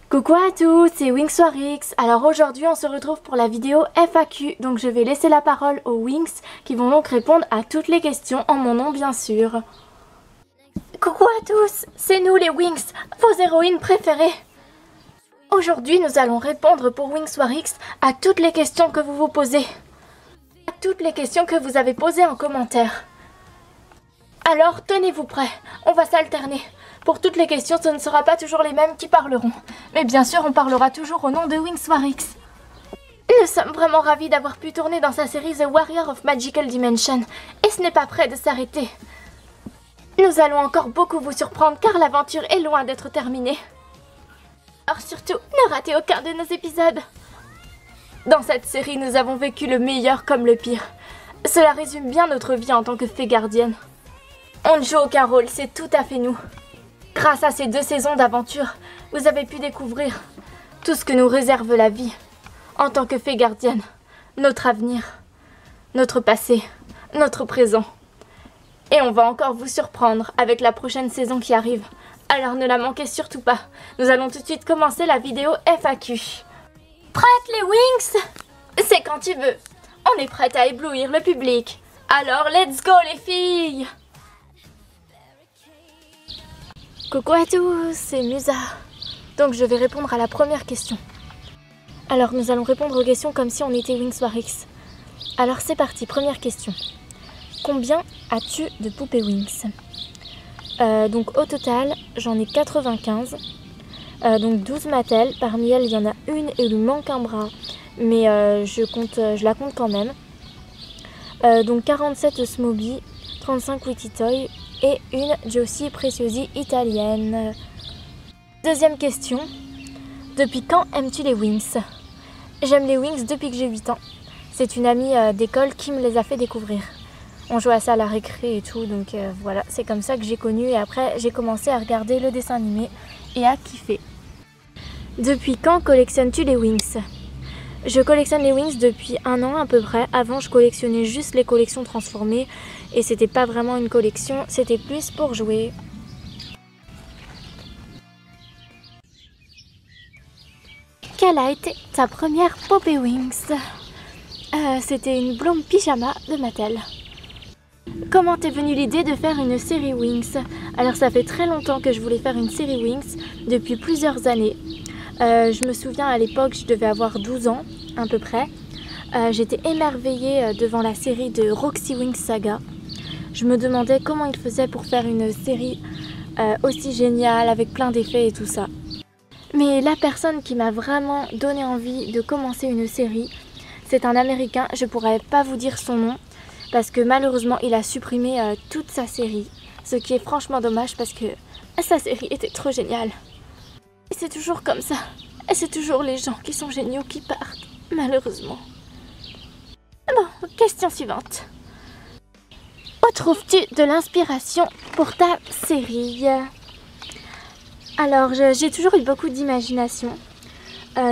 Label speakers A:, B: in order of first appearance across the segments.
A: Coucou à tous, c'est Wings4X. Alors aujourd'hui on se retrouve pour la vidéo FAQ, donc je vais laisser la parole aux Wings qui vont donc répondre à toutes les questions en mon nom bien sûr. Coucou à tous, c'est nous les Wings, vos héroïnes préférées. Aujourd'hui nous allons répondre pour Wings4X à toutes les questions que vous vous posez. À toutes les questions que vous avez posées en commentaire. Alors tenez-vous prêts, on va s'alterner. Pour toutes les questions, ce ne sera pas toujours les mêmes qui parleront. Mais bien sûr, on parlera toujours au nom de Wings4X. Nous sommes vraiment ravis d'avoir pu tourner dans sa série The Warrior of Magical Dimension. Et ce n'est pas prêt de s'arrêter. Nous allons encore beaucoup vous surprendre car l'aventure est loin d'être terminée. Alors surtout, ne ratez aucun de nos épisodes. Dans cette série, nous avons vécu le meilleur comme le pire. Cela résume bien notre vie en tant que fée gardienne. On ne joue aucun rôle, c'est tout à fait nous. Grâce à ces 2 saisons d'aventure, vous avez pu découvrir tout ce que nous réserve la vie en tant que fée gardienne, notre avenir, notre passé, notre présent. Et on va encore vous surprendre avec la prochaine saison qui arrive. Alors ne la manquez surtout pas. Nous allons tout de suite commencer la vidéo FAQ. Prête les Wings? C'est quand tu veux. On est prête à éblouir le public. Alors let's go les filles! Coucou à tous, c'est Musa. Donc je vais répondre à la première question. Alors nous allons répondre aux questions comme si on était Wings4X. Alors c'est parti, première question. Combien as-tu de poupées Wings? Donc au total, j'en ai 95. Donc 12 Mattel. Parmi elles, il y en a une et il lui manque un bras. Mais je la compte quand même. Donc 47 Smoby, 35 Witty Toy et une Josie Preziosi italienne. Deuxième question. Depuis quand aimes-tu les Wings? J'aime les Wings depuis que j'ai 8 ans. C'est une amie d'école qui me les a fait découvrir. On jouait à ça à la récré et tout, donc voilà, c'est comme ça que j'ai connu. Et après, j'ai commencé à regarder le dessin animé et à kiffer. Depuis quand collectionnes-tu les Wings? Je collectionne les Wings depuis 1 an à peu près. Avant, je collectionnais juste les collections transformées. Et c'était pas vraiment une collection, c'était plus pour jouer. Quelle a été ta première poupée Wings? C'était une blonde pyjama de Mattel. Comment t'es venue l'idée de faire une série Wings? Alors ça fait très longtemps que je voulais faire une série Wings, depuis plusieurs années. Je me souviens à l'époque, je devais avoir 12 ans à peu près. J'étais émerveillée devant la série de Roxy Wings Saga. Je me demandais comment ils faisaient pour faire une série aussi géniale avec plein d'effets et tout ça. Mais la personne qui m'a vraiment donné envie de commencer une série, c'est un Américain. Je pourrais pas vous dire son nom parce que malheureusement il a supprimé toute sa série. Ce qui est franchement dommage parce que sa série était trop géniale. Et c'est toujours comme ça. Et c'est toujours les gens qui sont géniaux qui partent, malheureusement. Bon, question suivante. Où trouves-tu de l'inspiration pour ta série? Alors, j'ai toujours eu beaucoup d'imagination.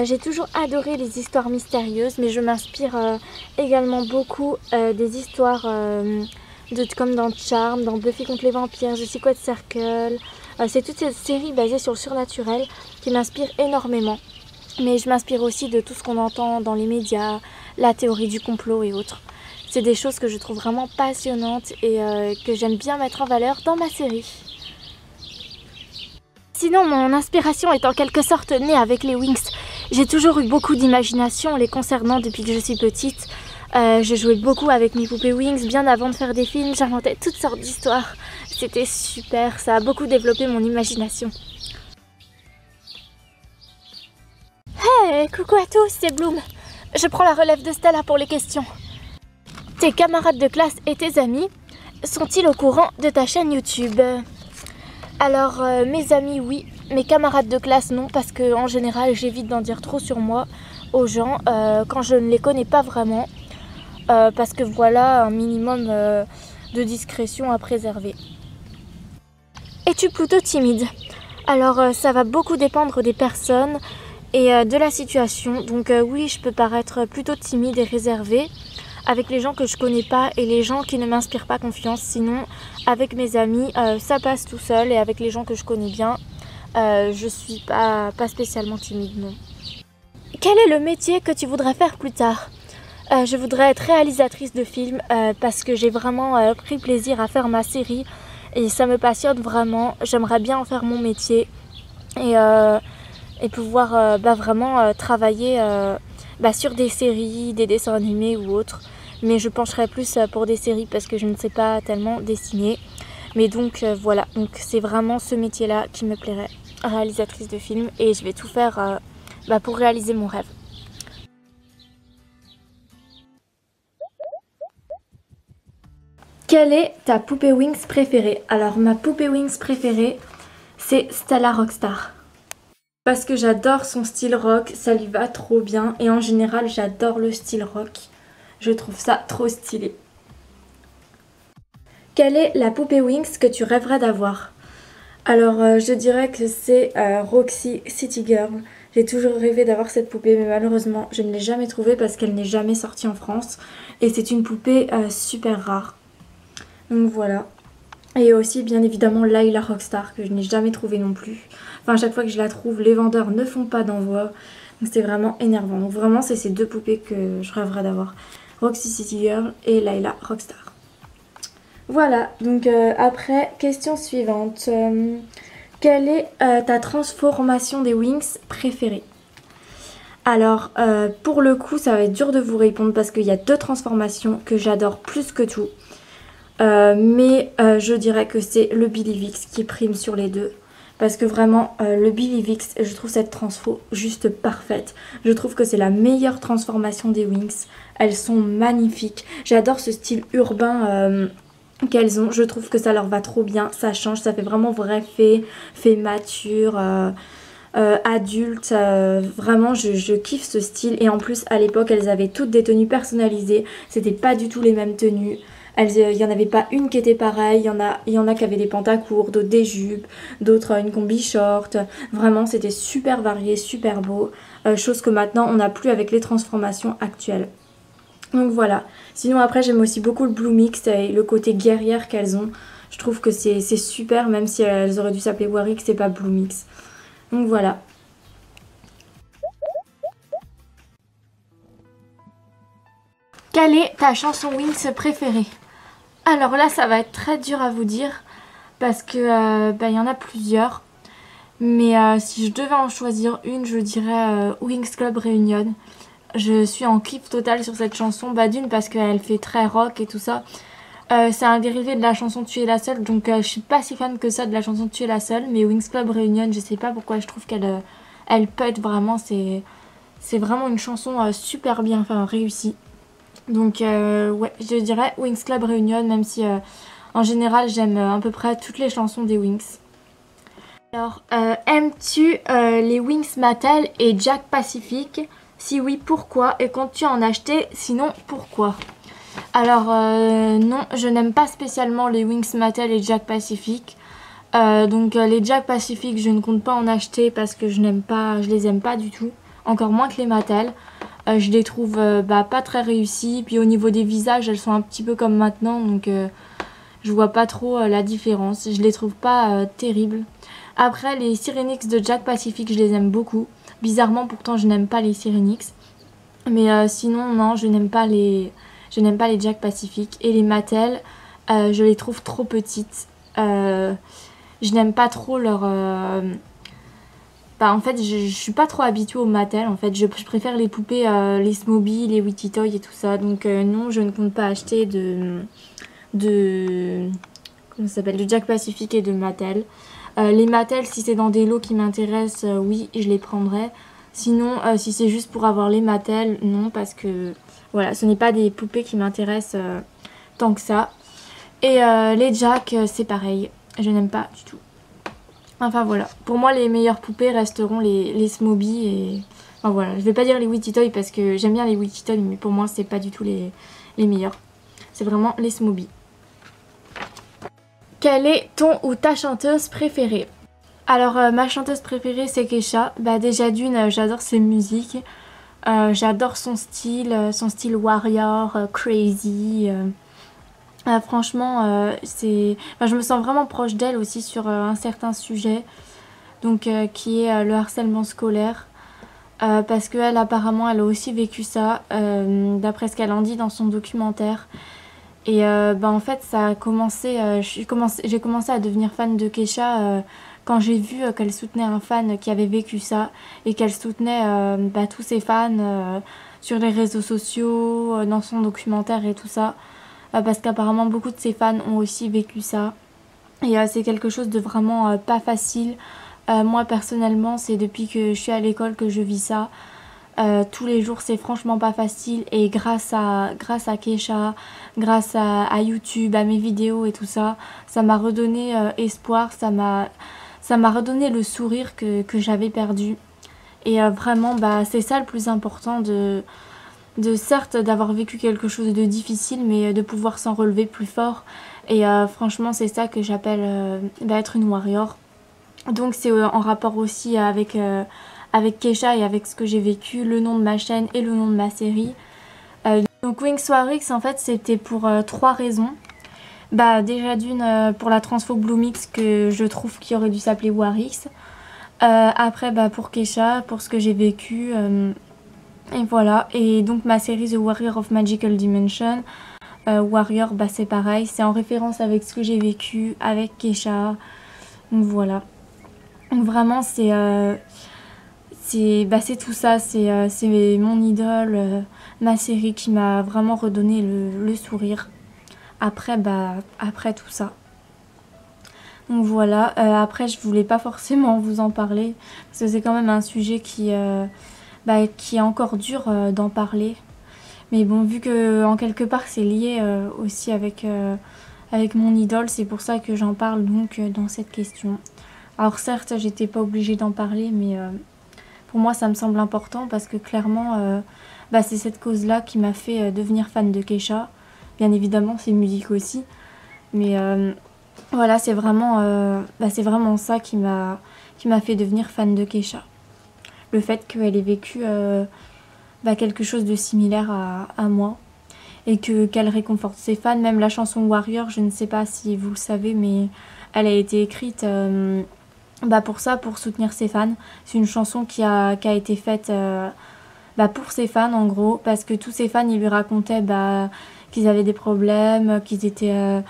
A: J'ai toujours adoré les histoires mystérieuses, mais je m'inspire également beaucoup des histoires comme dans Charmed, dans Buffy contre les vampires, The Secret Circle. C'est toutes ces séries basées sur le surnaturel qui m'inspirent énormément. Mais je m'inspire aussi de tout ce qu'on entend dans les médias, la théorie du complot et autres. C'est des choses que je trouve vraiment passionnantes et que j'aime bien mettre en valeur dans ma série. Sinon, mon inspiration est en quelque sorte née avec les Wings. J'ai toujours eu beaucoup d'imagination les concernant depuis que je suis petite. Je jouais beaucoup avec mes poupées Wings bien avant de faire des films. J'inventais toutes sortes d'histoires. C'était super, ça a beaucoup développé mon imagination. Hey, coucou à tous, c'est Bloom. Je prends la relève de Stella pour les questions. Tes camarades de classe et tes amis sont-ils au courant de ta chaîne YouTube? Alors, mes amis, oui. Mes camarades de classe, non, parce que en général, j'évite d'en dire trop sur moi aux gens quand je ne les connais pas vraiment. Parce que voilà, un minimum de discrétion à préserver. Es-tu plutôt timide? Alors, ça va beaucoup dépendre des personnes et de la situation. Donc oui, je peux paraître plutôt timide et réservée avec les gens que je connais pas et les gens qui ne m'inspirent pas confiance. Sinon, avec mes amis, ça passe tout seul et avec les gens que je connais bien, je suis pas spécialement timide, non. Quel est le métier que tu voudrais faire plus tard? Je voudrais être réalisatrice de films parce que j'ai vraiment pris plaisir à faire ma série et ça me passionne vraiment. J'aimerais bien en faire mon métier et pouvoir vraiment travailler sur des séries, des dessins animés ou autres. Mais je pencherais plus pour des séries parce que je ne sais pas tellement dessiner. Mais donc voilà, donc c'est vraiment ce métier-là qui me plairait, réalisatrice de films, et je vais tout faire pour réaliser mon rêve. Quelle est ta poupée Wings préférée? Alors ma poupée Wings préférée, c'est Stella Rockstar. Parce que j'adore son style rock, ça lui va trop bien. Et en général, j'adore le style rock. Je trouve ça trop stylé. Quelle est la poupée Wings que tu rêverais d'avoir? Alors je dirais que c'est Roxy City Girl. J'ai toujours rêvé d'avoir cette poupée, mais malheureusement je ne l'ai jamais trouvée parce qu'elle n'est jamais sortie en France. Et c'est une poupée super rare. Donc voilà. Et aussi bien évidemment Layla Rockstar que je n'ai jamais trouvée non plus. Enfin à chaque fois que je la trouve, les vendeurs ne font pas d'envoi. Donc c'est vraiment énervant. Donc vraiment c'est ces deux poupées que je rêverais d'avoir. Roxy City Girl et Layla Rockstar. Voilà, donc après, question suivante. Quelle est ta transformation des Wings préférée? Alors, pour le coup, ça va être dur de vous répondre parce qu'il y a deux transformations que j'adore plus que tout. Mais je dirais que c'est le Billy Vix qui prime sur les deux. Parce que vraiment, le Billy Vix, je trouve cette transfo juste parfaite. Je trouve que c'est la meilleure transformation des Wings. Elles sont magnifiques. J'adore ce style urbain qu'elles ont. Je trouve que ça leur va trop bien. Ça change, ça fait vraiment vrai fait mature, adulte. Vraiment, je kiffe ce style. Et en plus, à l'époque, elles avaient toutes des tenues personnalisées. C'était pas du tout les mêmes tenues. Il n'y en avait pas une qui était pareille, il y en a qui avaient des pantacourts, d'autres des jupes, d'autres une combi short. Vraiment, c'était super varié, super beau. Chose que maintenant, on n'a plus avec les transformations actuelles. Donc voilà. Sinon, après, j'aime aussi beaucoup le Blue Mix et le côté guerrière qu'elles ont. Je trouve que c'est super, même si elles auraient dû s'appeler Warwick, c'est pas Blue Mix. Donc voilà. Quelle est ta chanson Wings préférée? Alors là, ça va être très dur à vous dire parce que y en a plusieurs. Mais si je devais en choisir une, je dirais Wings Club Reunion. Je suis en kiff total sur cette chanson. D'une parce qu'elle fait très rock et tout ça. C'est un dérivé de la chanson Tu es la seule. Donc je suis pas si fan que ça de la chanson Tu es la seule. Mais Wings Club Reunion, je sais pas pourquoi je trouve qu'elle elle pète vraiment. C'est vraiment une chanson super bien réussie. Donc ouais, je dirais Wings Club Reunion, même si en général j'aime à peu près toutes les chansons des Wings. Alors, aimes-tu les Wings Mattel et Jack Pacific? Si oui, pourquoi? Et comptes-tu en acheter? Sinon, pourquoi? Alors non, je n'aime pas spécialement les Wings Mattel et Jack Pacific. Donc les Jack Pacific, je ne compte pas en acheter parce que je les aime pas du tout. Encore moins que les Mattel. Je les trouve pas très réussies. Puis au niveau des visages, elles sont un petit peu comme maintenant. Donc je vois pas trop la différence. Je les trouve pas terribles. Après, les Sirenix de Jack Pacific, je les aime beaucoup. Bizarrement, pourtant, je n'aime pas les Sirenix. Mais sinon, non, je n'aime pas les Jack Pacific. Et les Mattel, je les trouve trop petites. Je n'aime pas trop leur... en fait, je suis pas trop habituée aux Mattel. En fait, je préfère les poupées, les Smoby, les Witty Toy et tout ça. Donc non, je ne compte pas acheter de comment ça s'appelle, de Jack Pacific et de Mattel. Les Mattel, si c'est dans des lots qui m'intéressent, oui, je les prendrai. Sinon, si c'est juste pour avoir les Mattel, non, parce que voilà, ce n'est pas des poupées qui m'intéressent tant que ça. Et les Jack, c'est pareil, je n'aime pas du tout. Enfin voilà, pour moi les meilleures poupées resteront les Smoby et... Enfin voilà, je vais pas dire les Witty Toy parce que j'aime bien les Witty Toy, mais pour moi c'est pas du tout les meilleurs. C'est vraiment les Smoby. Quelle est ton ou ta chanteuse préférée? Alors ma chanteuse préférée c'est Kesha. Déjà d'une, j'adore ses musiques. J'adore son style warrior, crazy. Franchement, je me sens vraiment proche d'elle aussi sur un certain sujet. donc qui est le harcèlement scolaire. Parce qu'elle apparemment elle a aussi vécu ça, d'après ce qu'elle en dit dans son documentaire. Et en fait ça a commencé, j'ai commencé à devenir fan de Kesha quand j'ai vu qu'elle soutenait un fan qui avait vécu ça et qu'elle soutenait tous ses fans sur les réseaux sociaux, dans son documentaire et tout ça. Parce qu'apparemment beaucoup de ses fans ont aussi vécu ça. Et c'est quelque chose de vraiment pas facile. Moi personnellement c'est depuis que je suis à l'école que je vis ça. Tous les jours c'est franchement pas facile et grâce à Kesha, grâce à YouTube, à mes vidéos et tout ça, ça m'a redonné espoir, ça m'a redonné le sourire que j'avais perdu. Et vraiment c'est ça le plus important, de certes d'avoir vécu quelque chose de difficile mais de pouvoir s'en relever plus fort. Et franchement c'est ça que j'appelle être une warrior. Donc c'est en rapport aussi avec Kesha et avec ce que j'ai vécu, le nom de ma chaîne et le nom de ma série. Donc Wings Warix en fait c'était pour 3 raisons. Déjà d'une pour la transfo Bloomix que je trouve qu'il aurait dû s'appeler Warix. Après pour Kesha, pour ce que j'ai vécu. Et voilà, et donc ma série The Warrior of Magical Dimension. Warrior c'est pareil, c'est en référence avec ce que j'ai vécu avec Kesha. Donc voilà. Donc vraiment c'est tout ça, c'est mon idole, ma série qui m'a vraiment redonné le sourire après tout ça. Donc voilà, après je voulais pas forcément vous en parler parce que c'est quand même un sujet qui est encore dur d'en parler. Mais bon, vu que en quelque part c'est lié aussi avec mon idole, c'est pour ça que j'en parle donc dans cette question. Alors certes j'étais pas obligée d'en parler, mais pour moi ça me semble important parce que clairement c'est cette cause là qui m'a fait devenir fan de Kesha. Bien évidemment ses musiques aussi, mais voilà, c'est vraiment ça qui m'a fait devenir fan de Kesha. Le fait qu'elle ait vécu quelque chose de similaire à moi et qu'elle réconforte ses fans. Même la chanson Warrior, je ne sais pas si vous le savez, mais elle a été écrite pour ça, pour soutenir ses fans. C'est une chanson qui a été faite pour ses fans en gros, parce que tous ses fans ils lui racontaient qu'ils avaient des problèmes, qu'ils étaient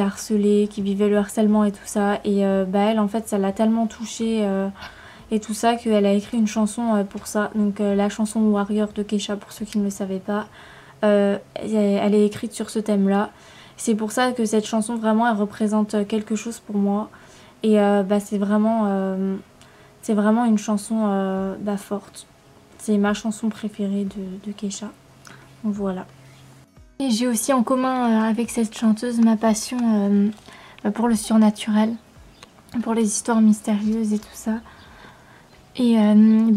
A: harcelés, qu'ils vivaient le harcèlement et tout ça. Et elle en fait ça l'a tellement touchée et tout ça qu'elle a écrit une chanson pour ça. Donc la chanson Warrior de Kesha, pour ceux qui ne le savaient pas, elle est écrite sur ce thème là. C'est pour ça que cette chanson vraiment elle représente quelque chose pour moi. Et c'est vraiment une chanson forte. C'est ma chanson préférée de Kesha. Donc voilà. Et j'ai aussi en commun avec cette chanteuse ma passion pour le surnaturel, pour les histoires mystérieuses et tout ça. Et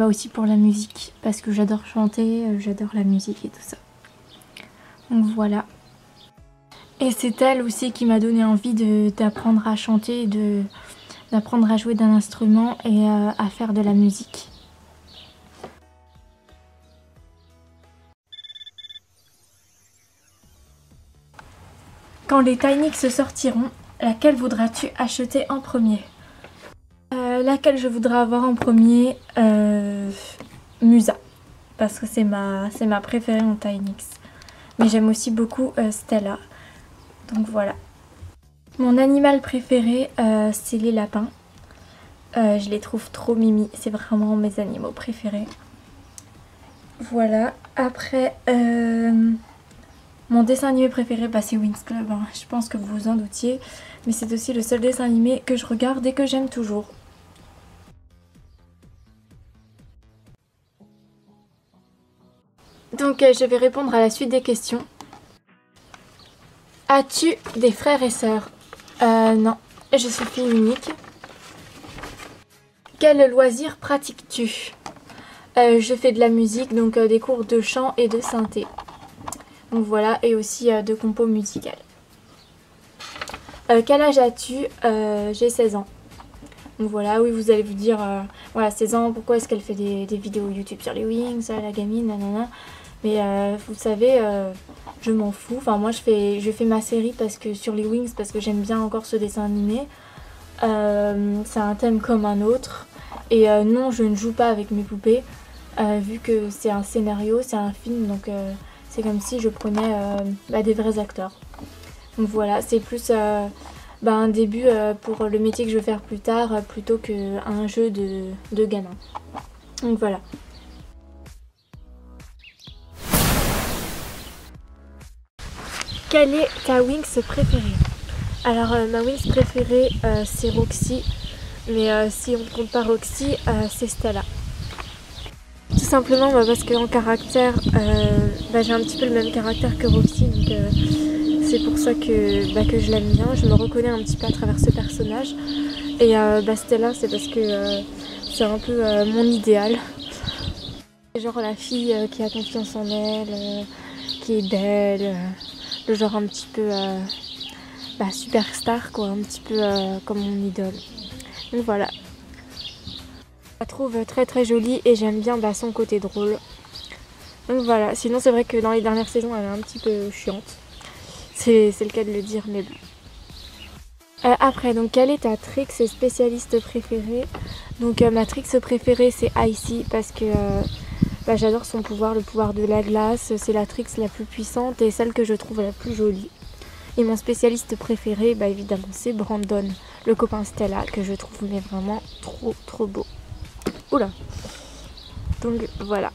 A: aussi pour la musique, parce que j'adore chanter, j'adore la musique et tout ça. Donc voilà. Et c'est elle aussi qui m'a donné envie d'apprendre à chanter, d'apprendre à jouer d'un instrument et à faire de la musique. Quand les Tinix sortiront, laquelle voudras-tu acheter en premier ? Laquelle je voudrais avoir en premier, Musa, parce que c'est ma préférée en Tinix. Mais j'aime aussi beaucoup Stella. Donc voilà. Mon animal préféré, c'est les lapins. Je les trouve trop mimi, c'est vraiment mes animaux préférés. Voilà. Après, mon dessin animé préféré, c'est Winx Club. Hein. Je pense que vous vous en doutiez. Mais c'est aussi le seul dessin animé que je regarde et que j'aime toujours. Donc je vais répondre à la suite des questions. As-tu des frères et sœurs ? Non, je suis fille unique. Quel loisir pratiques-tu ? Je fais de la musique, donc des cours de chant et de synthé. Donc voilà, et aussi de compo musicale. Quel âge as-tu ? J'ai 16 ans. Donc voilà, oui, vous allez vous dire, voilà, 16 ans, pourquoi est-ce qu'elle fait des vidéos YouTube sur les Wings, la gamine, nanana. Mais vous savez, je m'en fous. Enfin, moi, je fais ma série sur les Wings parce que j'aime bien encore ce dessin animé. c'est un thème comme un autre. Et non, je ne joue pas avec mes poupées, vu que c'est un scénario, c'est un film, donc c'est comme si je prenais des vrais acteurs. Donc voilà, c'est plus un début pour le métier que je vais faire plus tard, plutôt qu'un jeu de gamin. Donc voilà. Quelle est ta Winx préférée? Alors ma Winx préférée c'est Roxy, mais si on ne compte pas Roxy, c'est Stella. Tout simplement parce qu'en caractère, j'ai un petit peu le même caractère que Roxy, donc c'est pour ça que je l'aime bien. Je me reconnais un petit peu à travers ce personnage. Et Stella, c'est parce que c'est un peu mon idéal. C'est genre la fille qui a confiance en elle, qui est belle, le genre un petit peu superstar, quoi, un petit peu comme mon idole. Donc voilà. Je la trouve très très jolie et j'aime bien son côté drôle. Donc voilà, sinon c'est vrai que dans les dernières saisons elle est un petit peu chiante. C'est le cas de le dire, mais bon. Après, donc quelle est ta Trix spécialiste préférée? Donc ma Trix préférée c'est Icy parce que j'adore son pouvoir, le pouvoir de la glace. C'est la Trix la plus puissante et celle que je trouve la plus jolie. Et mon spécialiste préféré, évidemment, c'est Brandon, le copain Stella, que je trouve mais vraiment trop trop beau. Oula. Donc voilà.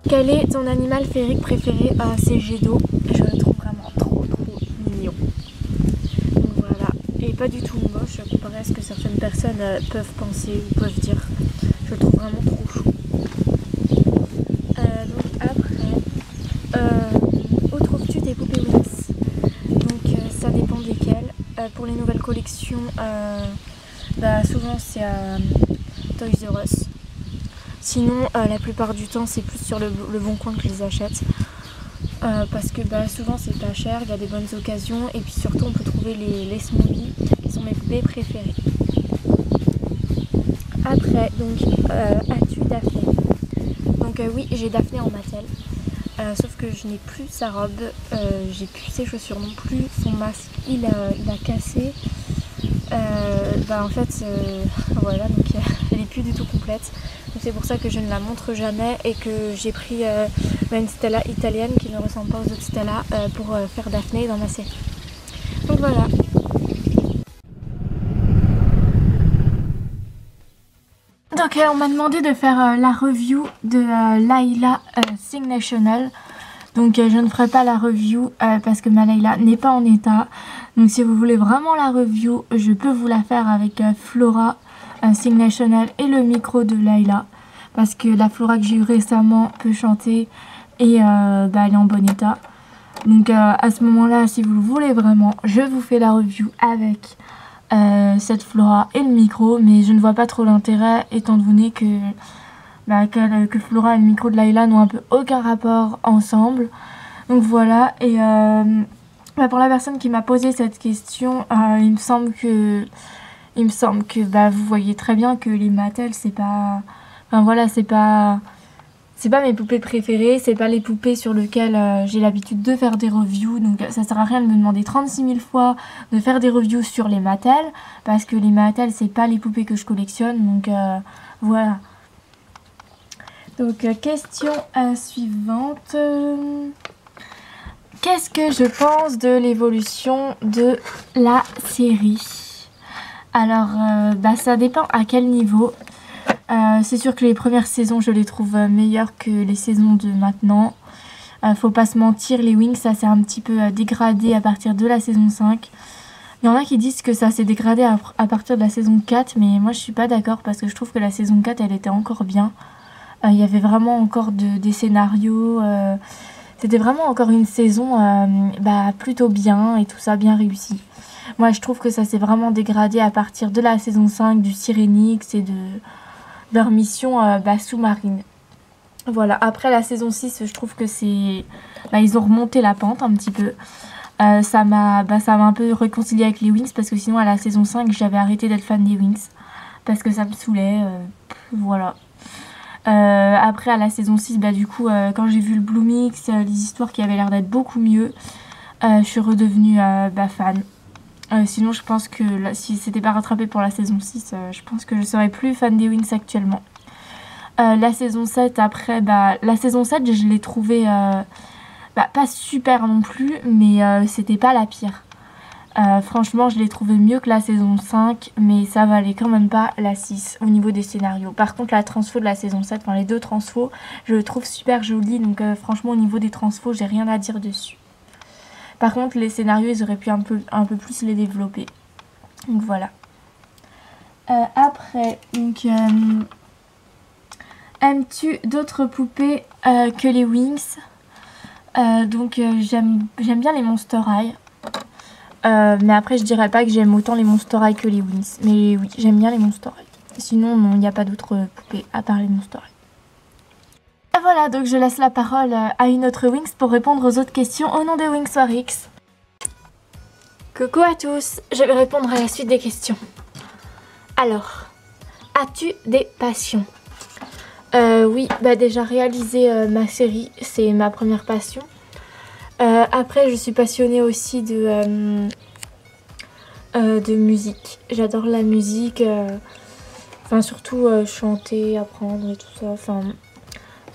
A: Quel est ton animal féerique préféré? C'est Gédo. Je le trouve vraiment trop trop mignon. Donc voilà. Et pas du tout moche comparé à ce que certaines personnes peuvent penser ou peuvent dire. Je le trouve vraiment trop chou. Donc après, où trouves-tu tes poupées Winx? Donc ça dépend desquelles. Pour les nouvelles collections, souvent c'est à Toys R Us. Sinon, la plupart du temps, c'est plus sur le bon coin que je les achète. Parce que souvent, c'est pas cher, il y a des bonnes occasions. Et puis surtout, on peut trouver les Smobies, qui sont mes poupées préférées. Après, donc, as-tu Daphné? Donc oui, j'ai Daphné en Mattel. Sauf que je n'ai plus sa robe, j'ai plus ses chaussures non plus. Son masque, il a cassé. En fait, voilà, donc elle est plus du tout complète. C'est pour ça que je ne la montre jamais et que j'ai pris une Stella italienne qui ne ressemble pas aux autres Stella pour faire Daphné dans ma série. Donc voilà. Donc on m'a demandé de faire la review de Layla Sing National. Donc je ne ferai pas la review parce que ma Layla n'est pas en état. Donc si vous voulez vraiment la review, je peux vous la faire avec Flora Sing National et le micro de Layla. Parce que la Flora que j'ai eue récemment peut chanter et elle est en bon état. Donc à ce moment-là, si vous le voulez vraiment, je vous fais la review avec cette Flora et le micro. Mais je ne vois pas trop l'intérêt étant donné que Flora et le micro de Layla n'ont un peu aucun rapport ensemble. Donc voilà. Et pour la personne qui m'a posé cette question, il me semble que vous voyez très bien que les Mattel, c'est pas... Enfin voilà, c'est pas mes poupées préférées, c'est pas les poupées sur lesquelles j'ai l'habitude de faire des reviews. Donc ça sert à rien de me demander 36 000 fois de faire des reviews sur les Mattel. Parce que les Mattel, c'est pas les poupées que je collectionne. Donc voilà. Donc question suivante. Qu'est-ce que je pense de l'évolution de la série? Alors ça dépend à quel niveau. C'est sûr que les premières saisons je les trouve meilleures que les saisons de maintenant. Faut pas se mentir, les Winx ça s'est un petit peu dégradé à partir de la saison 5. Il y en a qui disent que ça s'est dégradé à partir de la saison 4, mais moi je suis pas d'accord parce que je trouve que la saison 4 elle était encore bien. Il y avait vraiment encore des scénarios, c'était vraiment encore une saison plutôt bien et tout ça, bien réussi. Moi je trouve que ça s'est vraiment dégradé à partir de la saison 5 du Sirenix et de leur mission sous-marine. Voilà, après la saison 6, je trouve que c'est... ils ont remonté la pente un petit peu. Ça m'a un peu réconcilié avec les Winx parce que sinon à la saison 5, j'avais arrêté d'être fan des Winx parce que ça me saoulait. Voilà. Après à la saison 6, du coup, quand j'ai vu le Blue Mix, les histoires qui avaient l'air d'être beaucoup mieux, je suis redevenue fan. Sinon je pense que si c'était pas rattrapé pour la saison 6, je pense que je serais plus fan des Wings actuellement. La saison 7 après, la saison 7 je l'ai trouvée pas super non plus, mais c'était pas la pire. Franchement je l'ai trouvé mieux que la saison 5, mais ça valait quand même pas la 6 au niveau des scénarios. Par contre la transfo de la saison 7, enfin les deux transfos, je le trouve super joli, donc franchement au niveau des transfos j'ai rien à dire dessus. Par contre les scénarios ils auraient pu un peu plus les développer. Donc voilà. Après, donc aimes-tu d'autres poupées que les Wings? Donc j'aime bien les Monster High. Mais après je dirais pas que j'aime autant les Monster High que les Wings. Mais oui, j'aime bien les Monster High. Sinon non, il n'y a pas d'autres poupées à part les Monster High. Et voilà, donc je laisse la parole à une autre Wings pour répondre aux autres questions au nom de Wings Warix. Coucou à tous, je vais répondre à la suite des questions. Alors, as-tu des passions? Oui, déjà réaliser ma série, c'est ma première passion. Après, je suis passionnée aussi de musique. J'adore la musique, surtout chanter, apprendre et tout ça.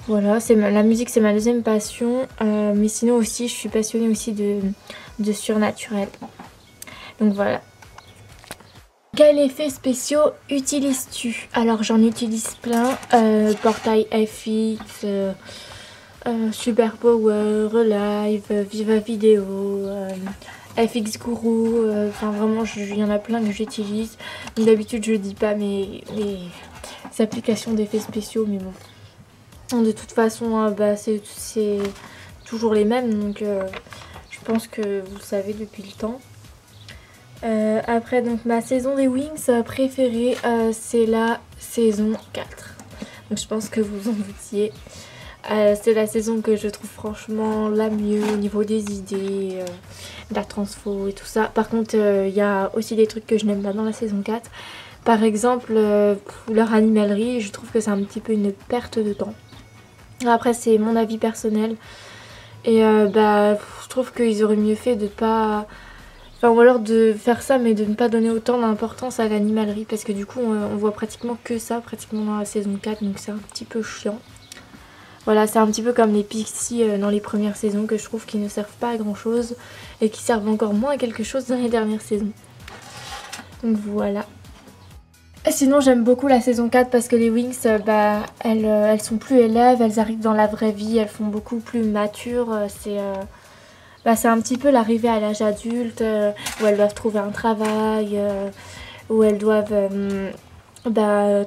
A: Voilà, la musique, c'est ma deuxième passion. Mais sinon aussi, je suis passionnée aussi de surnaturel. Donc voilà. Quels effets spéciaux utilises-tu? Alors j'en utilise plein, portail FX, Super Power, Relive, Viva Video, FX Guru, vraiment il y en a plein que j'utilise. D'habitude je dis pas mes applications d'effets spéciaux, mais bon. De toute façon c'est toujours les mêmes, donc je pense que vous le savez depuis le temps. Après donc ma saison des Wings préférée c'est la saison 4. Donc je pense que vous en doutiez. C'est la saison que je trouve franchement la mieux au niveau des idées, de la transfo et tout ça. Par contre il y a aussi des trucs que je n'aime pas dans la saison 4. Par exemple leur animalerie, je trouve que c'est un petit peu une perte de temps. Après c'est mon avis personnel. Et je trouve qu'ils auraient mieux fait de pas... ou alors de faire ça mais de ne pas donner autant d'importance à l'animalerie, parce que du coup on voit pratiquement que ça dans la saison 4, donc c'est un petit peu chiant. Voilà, c'est un petit peu comme les Pixies dans les premières saisons, que je trouve qu'ils ne servent pas à grand chose et qui servent encore moins à quelque chose dans les dernières saisons. Donc voilà. Et sinon j'aime beaucoup la saison 4 parce que les Wings, elles sont plus élèves, elles arrivent dans la vraie vie, elles font beaucoup plus matures, c'est un petit peu l'arrivée à l'âge adulte, où elles doivent trouver un travail, où elles doivent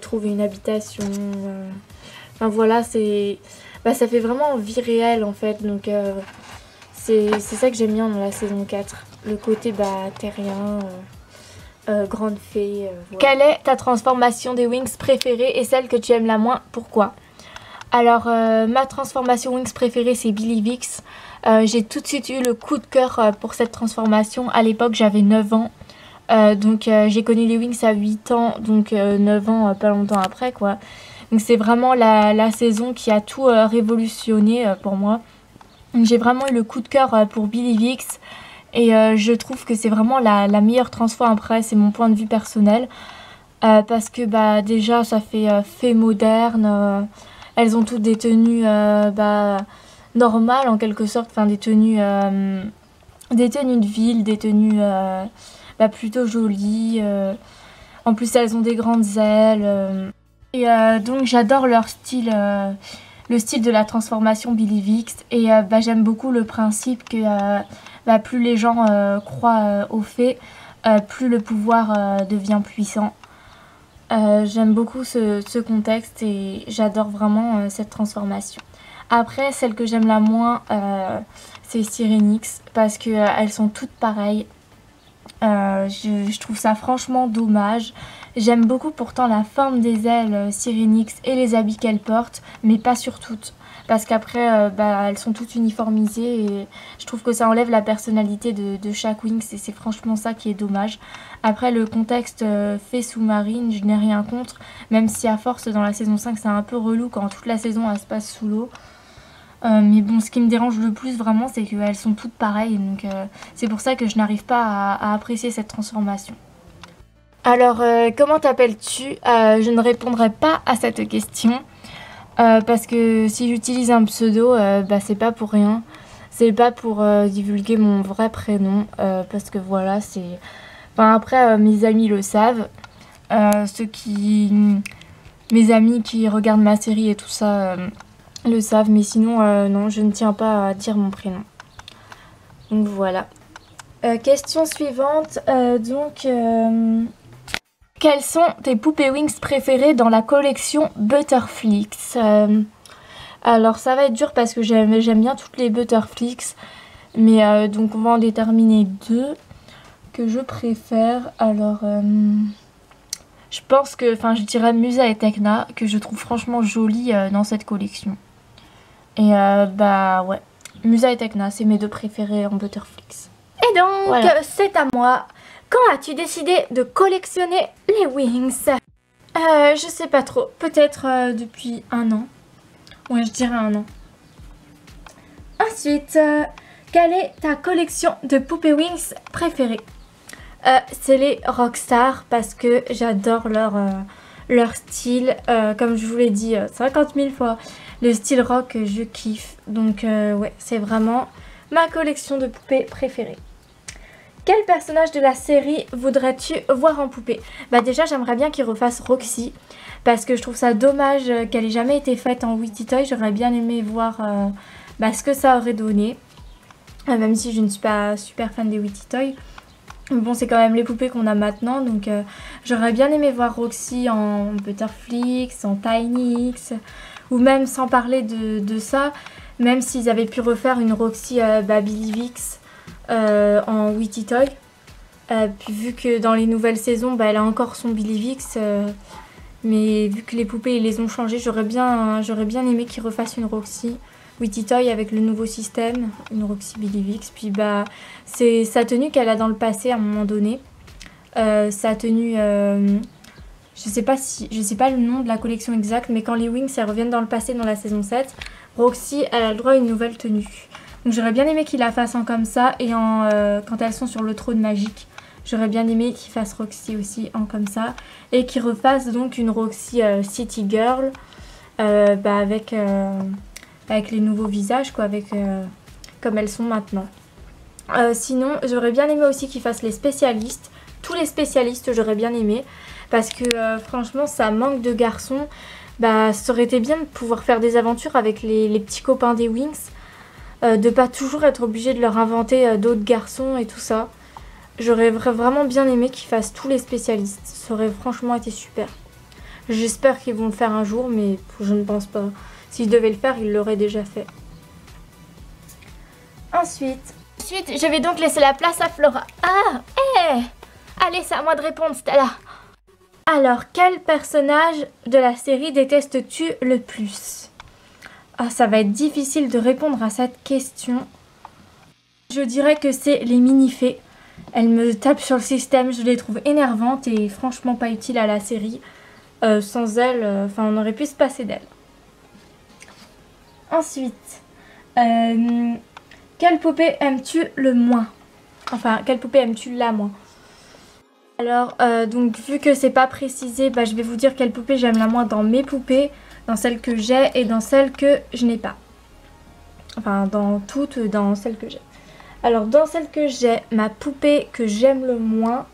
A: trouver une habitation. Voilà, ça fait vraiment vie réelle en fait. Donc c'est ça que j'aime bien dans la saison 4. Le côté terrien, grande fée. Voilà. Quelle est ta transformation des Wings préférée et celle que tu aimes la moins? Pourquoi? Alors ma transformation Wings préférée c'est Billy Vix. J'ai tout de suite eu le coup de cœur pour cette transformation. À l'époque j'avais 9 ans. Donc j'ai connu les Wings à 8 ans. Donc 9 ans pas longtemps après quoi. Donc c'est vraiment la saison qui a tout révolutionné pour moi. J'ai vraiment eu le coup de cœur pour Billy Vix. Et je trouve que c'est vraiment la meilleure transfo après. C'est mon point de vue personnel. Parce que déjà ça fait fée moderne. Elles ont toutes des tenues normales en quelque sorte, des tenues de ville, des tenues plutôt jolies. En plus elles ont des grandes ailes. Et donc j'adore leur style, le style de la transformation Billy Vix. Et j'aime beaucoup le principe que plus les gens croient aux fées, plus le pouvoir devient puissant. J'aime beaucoup ce contexte et j'adore vraiment cette transformation. Après, celle que j'aime la moins, c'est Sirenix, parce qu'elles sont toutes pareilles. Je trouve ça franchement dommage. J'aime beaucoup pourtant la forme des ailes Sirenix et les habits qu'elles portent, mais pas sur toutes. Parce qu'après, elles sont toutes uniformisées et je trouve que ça enlève la personnalité de chaque Wings et c'est franchement ça qui est dommage. Après, le contexte fée sous-marine, je n'ai rien contre, même si à force dans la saison 5 c'est un peu relou quand toute la saison elle se passe sous l'eau. Mais bon, ce qui me dérange le plus vraiment, c'est qu'elles sont toutes pareilles. Donc c'est pour ça que je n'arrive pas à apprécier cette transformation. Alors, comment t'appelles-tu? Je ne répondrai pas à cette question. Parce que si j'utilise un pseudo, bah, c'est pas pour rien. C'est pas pour divulguer mon vrai prénom. Parce que voilà, c'est... Enfin, après, mes amis le savent. Mes amis qui regardent ma série et tout ça le savent. Mais sinon, non, je ne tiens pas à dire mon prénom. Donc voilà. Question suivante. Quelles sont tes poupées Winx préférées dans la collection Butterflix? Alors ça va être dur parce que j'aime bien toutes les Butterflix. Mais donc on va en déterminer deux que je préfère. Alors je pense que, enfin je dirais Musa et Tecna, que je trouve franchement jolies dans cette collection. Et bah ouais, Musa et Tecna, c'est mes deux préférés en Butterflix. Et donc voilà. C'est à moi. Quand as-tu décidé de collectionner les Winx? Je sais pas trop. Peut-être depuis 1 an. Ouais, je dirais 1 an. Ensuite, quelle est ta collection de poupées Winx préférée? C'est les Rockstar parce que j'adore leur style. Comme je vous l'ai dit 50 000 fois, le style rock, je kiffe. Donc ouais, c'est vraiment ma collection de poupées préférée. Quel personnage de la série voudrais-tu voir en poupée? Bah déjà j'aimerais bien qu'ils refassent Roxy parce que je trouve ça dommage qu'elle ait jamais été faite en Witty Toy. J'aurais bien aimé voir ce que ça aurait donné, même si je ne suis pas super fan des Witty Toy. Bon, c'est quand même les poupées qu'on a maintenant, donc j'aurais bien aimé voir Roxy en Butterflix, en Tinix, ou même sans parler de ça, même s'ils avaient pu refaire une Roxy Billivix en Witty Toy. Puis vu que dans les nouvelles saisons, elle a encore son Billivix, mais vu que les poupées ils les ont changées, j'aurais bien aimé qu'ils refassent une Roxy Witty Toy avec le nouveau système, une Roxy Billivix. Puis c'est sa tenue qu'elle a dans le passé à un moment donné. Sa tenue, je sais pas le nom de la collection exacte, mais quand les Winx elles reviennent dans le passé dans la saison 7, Roxy elle a le droit à une nouvelle tenue. Donc j'aurais bien aimé qu'ils la fassent en comme ça et quand elles sont sur le trône magique. J'aurais bien aimé qu'ils fassent Roxy aussi en comme ça. Et qu'ils refassent donc une Roxy City Girl avec les nouveaux visages, quoi, comme elles sont maintenant. Sinon, j'aurais bien aimé aussi qu'ils fassent les spécialistes. Tous les spécialistes, j'aurais bien aimé. Parce que franchement, ça manque de garçons. Ça aurait été bien de pouvoir faire des aventures avec les petits copains des Winx. De pas toujours être obligé de leur inventer d'autres garçons et tout ça. J'aurais vraiment bien aimé qu'ils fassent tous les spécialistes. Ça aurait franchement été super. J'espère qu'ils vont le faire un jour, mais je ne pense pas. S'ils devaient le faire, ils l'auraient déjà fait. Ensuite, je vais donc laisser la place à Flora. Ah, allez, c'est à moi de répondre, Stella. Alors, quel personnage de la série détestes-tu le plus? Ça va être difficile de répondre à cette question. Je dirais que c'est les mini-fées. Elles me tapent sur le système, je les trouve énervantes et franchement pas utiles à la série. Sans elles, on aurait pu se passer d'elles. Ensuite, quelle poupée aimes-tu le moins? Enfin, quelle poupée aimes-tu la moins? Alors, donc vu que c'est pas précisé, je vais vous dire quelle poupée j'aime la moins dans mes poupées, dans celles que j'ai et dans celles que je n'ai pas. Enfin, dans celles que j'ai. Alors, dans celles que j'ai, ma poupée que j'aime le moins...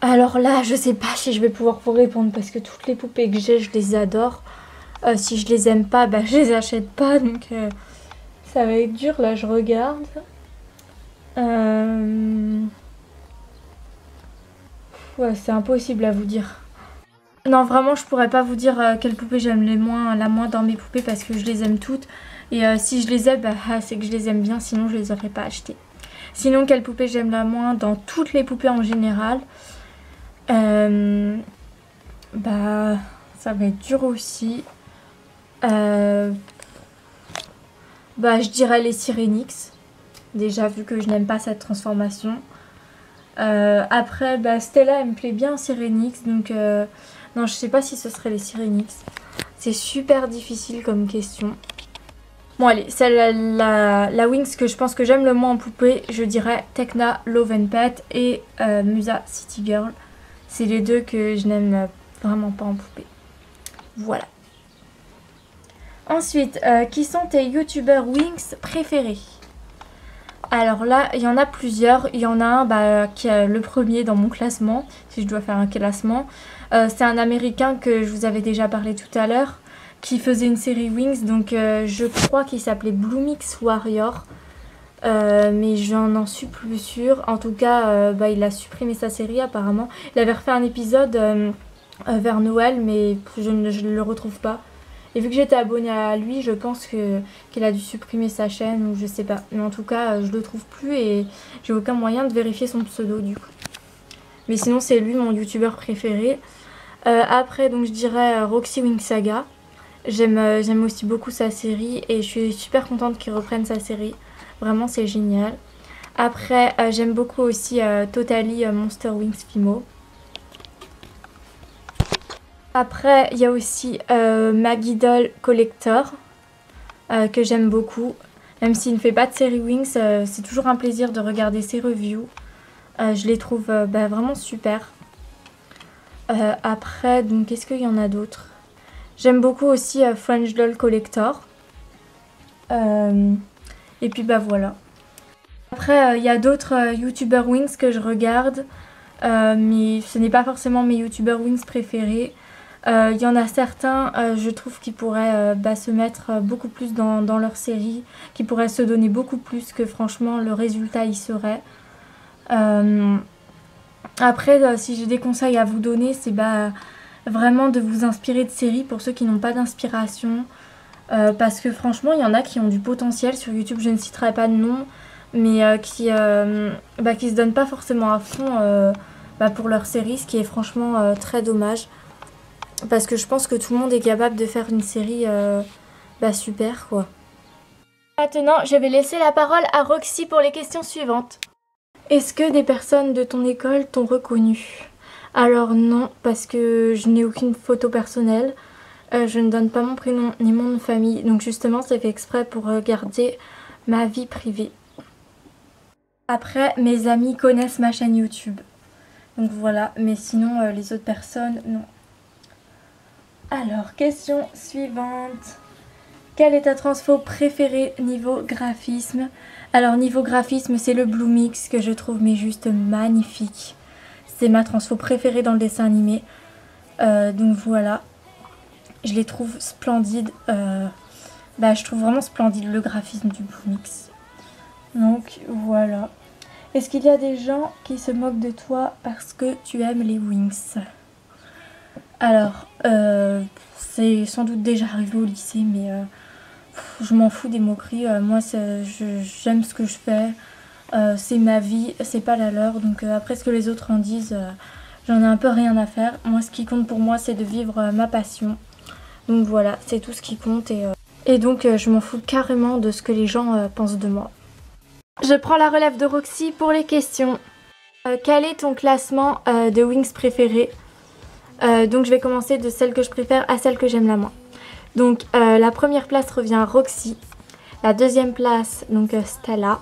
A: Alors là, je sais pas si je vais pouvoir vous répondre parce que toutes les poupées que j'ai, je les adore. Si je les aime pas, je les achète pas, donc ça va être dur. Là, je regarde. Ouais, c'est impossible à vous dire. Non, vraiment, je pourrais pas vous dire quelle poupée j'aime la moins dans mes poupées parce que je les aime toutes. Et si je les aime, c'est que je les aime bien, sinon je les aurais pas achetées. Sinon, quelle poupée j'aime la moins dans toutes les poupées en général? Ça va être dur aussi. Je dirais les Sirenix. Déjà, vu que je n'aime pas cette transformation. Après, Stella, elle me plaît bien en Sirenix. Donc, non, je sais pas si ce serait les Sirenix. C'est super difficile comme question. Bon allez, celle la Wings que je pense que j'aime le moins en poupée, je dirais Tekna Love and Pet et Musa City Girl. C'est les deux que je n'aime vraiment pas en poupée. Voilà. Ensuite, qui sont tes youtubeurs Wings préférés? Alors là, il y en a plusieurs. Il y en a un qui est le premier dans mon classement, si je dois faire un classement. C'est un américain que je vous avais déjà parlé tout à l'heure, qui faisait une série Wings, donc je crois qu'il s'appelait Blue Mix Warrior. Mais j'en suis plus sûre. En tout cas, il a supprimé sa série apparemment. Il avait refait un épisode vers Noël, mais je ne le retrouve pas. Et vu que j'étais abonnée à lui, je pense qu'il a dû supprimer sa chaîne ou je sais pas. Mais en tout cas, je le trouve plus et j'ai aucun moyen de vérifier son pseudo du coup. Mais sinon, c'est lui mon youtubeur préféré. Après, donc je dirais Roxy Wing Saga. J'aime aussi beaucoup sa série et je suis super contente qu'il reprenne sa série. Vraiment, c'est génial. Après, j'aime beaucoup aussi Totally Monster Wings Fimo. Après, il y a aussi Maggie Doll Collector que j'aime beaucoup. Même s'il ne fait pas de série Wings, c'est toujours un plaisir de regarder ses reviews. Je les trouve vraiment super. Après, donc qu'est-ce qu'il y en a d'autre? J'aime beaucoup aussi French Doll Collector. Et puis voilà. Après, il y a d'autres youtubeurs Wings que je regarde. Mais ce n'est pas forcément mes youtubeurs Wings préférés. Il y en a certains, je trouve, qui pourraient se mettre beaucoup plus dans leur série, qui pourraient se donner beaucoup plus que franchement le résultat y serait. Après, si j'ai des conseils à vous donner, c'est vraiment de vous inspirer de séries pour ceux qui n'ont pas d'inspiration. Parce que franchement, il y en a qui ont du potentiel sur YouTube, je ne citerai pas de nom, mais qui se donnent pas forcément à fond pour leur série, ce qui est franchement très dommage. Parce que je pense que tout le monde est capable de faire une série super quoi. Maintenant, je vais laisser la parole à Roxy pour les questions suivantes. Est-ce que des personnes de ton école t'ont reconnu? Alors non, parce que je n'ai aucune photo personnelle. Je ne donne pas mon prénom ni mon nom de famille. Donc justement, c'est fait exprès pour garder ma vie privée. Après, mes amis connaissent ma chaîne YouTube. Donc voilà, mais sinon, les autres personnes, non. Alors, question suivante. Quelle est ta transfo préférée niveau graphisme? Alors, niveau graphisme, c'est le Blue Mix que je trouve mais juste magnifique. C'est ma transfo préférée dans le dessin animé. Donc voilà. Je les trouve splendides. Je trouve vraiment splendide le graphisme du Blue Mix. Donc voilà. Est-ce qu'il y a des gens qui se moquent de toi parce que tu aimes les Wings? Alors, c'est sans doute déjà arrivé au lycée, mais je m'en fous des moqueries. Moi, j'aime ce que je fais. C'est ma vie, c'est pas la leur. Donc après ce que les autres en disent, j'en ai un peu rien à faire. Moi, ce qui compte pour moi, c'est de vivre ma passion. Donc voilà, c'est tout ce qui compte. Et donc, je m'en fous carrément de ce que les gens pensent de moi. Je prends la relève de Roxy pour les questions. Quel est ton classement de Wings préféré? Donc je vais commencer de celle que je préfère à celle que j'aime la moins. Donc la première place revient à Roxy. La deuxième place, donc Stella.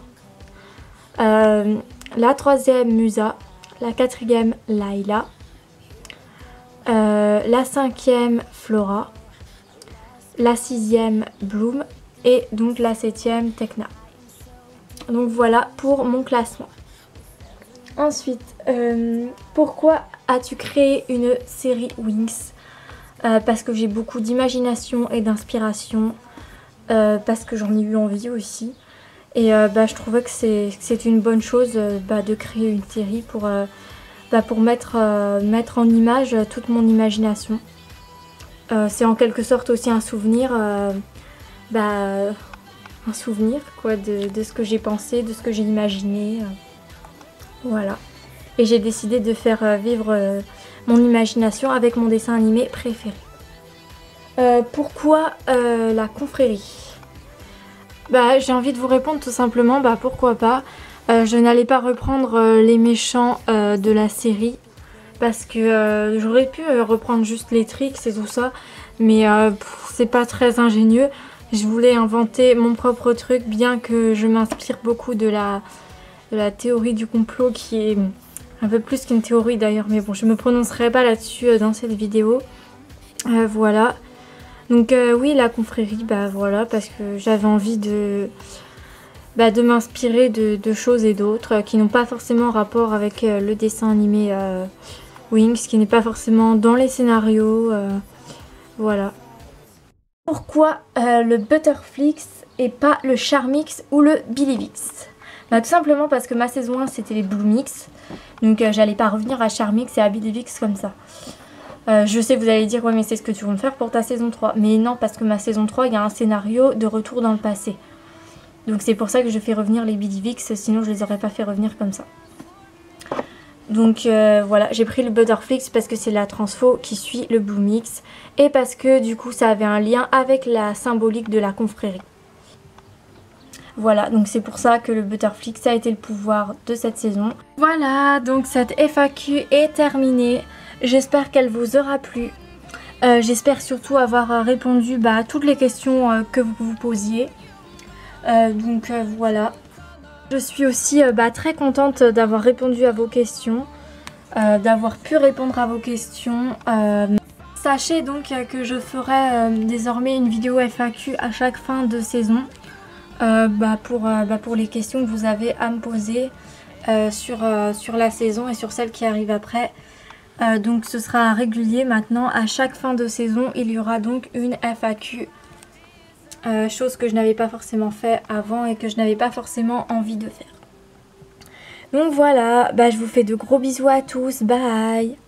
A: La troisième, Musa. La quatrième, Layla. La cinquième, Flora. La sixième, Bloom. Et donc la septième, Tekna. Donc voilà pour mon classement. Ensuite, pourquoi as-tu créé une série Wings? Parce que j'ai beaucoup d'imagination et d'inspiration. Parce que j'en ai eu envie aussi. Et je trouvais que c'est une bonne chose de créer une série pour mettre en image toute mon imagination. C'est en quelque sorte aussi un souvenir, de ce que j'ai pensé, de ce que j'ai imaginé. Voilà. Et j'ai décidé de faire vivre mon imagination avec mon dessin animé préféré. Pourquoi la confrérie? J'ai envie de vous répondre tout simplement, pourquoi pas. Je n'allais pas reprendre les méchants de la série. Parce que j'aurais pu reprendre juste les tricks et tout ça. Mais c'est pas très ingénieux. Je voulais inventer mon propre truc, bien que je m'inspire beaucoup de la théorie du complot, qui est un peu plus qu'une théorie d'ailleurs, mais bon, je me prononcerai pas là-dessus dans cette vidéo. Voilà. Donc oui, la confrérie, bah voilà, parce que j'avais envie de m'inspirer de choses et d'autres qui n'ont pas forcément rapport avec le dessin animé Winx, qui n'est pas forcément dans les scénarios. Voilà. Pourquoi le Butterflix et pas le Charmix ou le Billivix? Bah, tout simplement parce que ma saison 1 c'était les Bloomix, donc j'allais pas revenir à Charmix et à Billivix comme ça. Je sais, vous allez dire ouais mais c'est ce que tu veux me faire pour ta saison 3, mais non, parce que ma saison 3 il y a un scénario de retour dans le passé. Donc c'est pour ça que je fais revenir les Billivix, sinon je les aurais pas fait revenir comme ça. Donc voilà, j'ai pris le Butterflix parce que c'est la transfo qui suit le Bloomix et parce que du coup ça avait un lien avec la symbolique de la confrérie. Voilà, donc c'est pour ça que le Butterflix a été le pouvoir de cette saison. Voilà, donc cette FAQ est terminée. J'espère qu'elle vous aura plu. J'espère surtout avoir répondu à toutes les questions que vous vous posiez. Donc voilà. Je suis aussi très contente d'avoir répondu à vos questions, d'avoir pu répondre à vos questions. Sachez donc que je ferai désormais une vidéo FAQ à chaque fin de saison pour les questions que vous avez à me poser sur la saison et sur celle qui arrive après. Donc ce sera régulier maintenant. À chaque fin de saison, il y aura donc une FAQ. Chose que je n'avais pas forcément fait avant et que je n'avais pas forcément envie de faire. Donc voilà, je vous fais de gros bisous à tous, bye!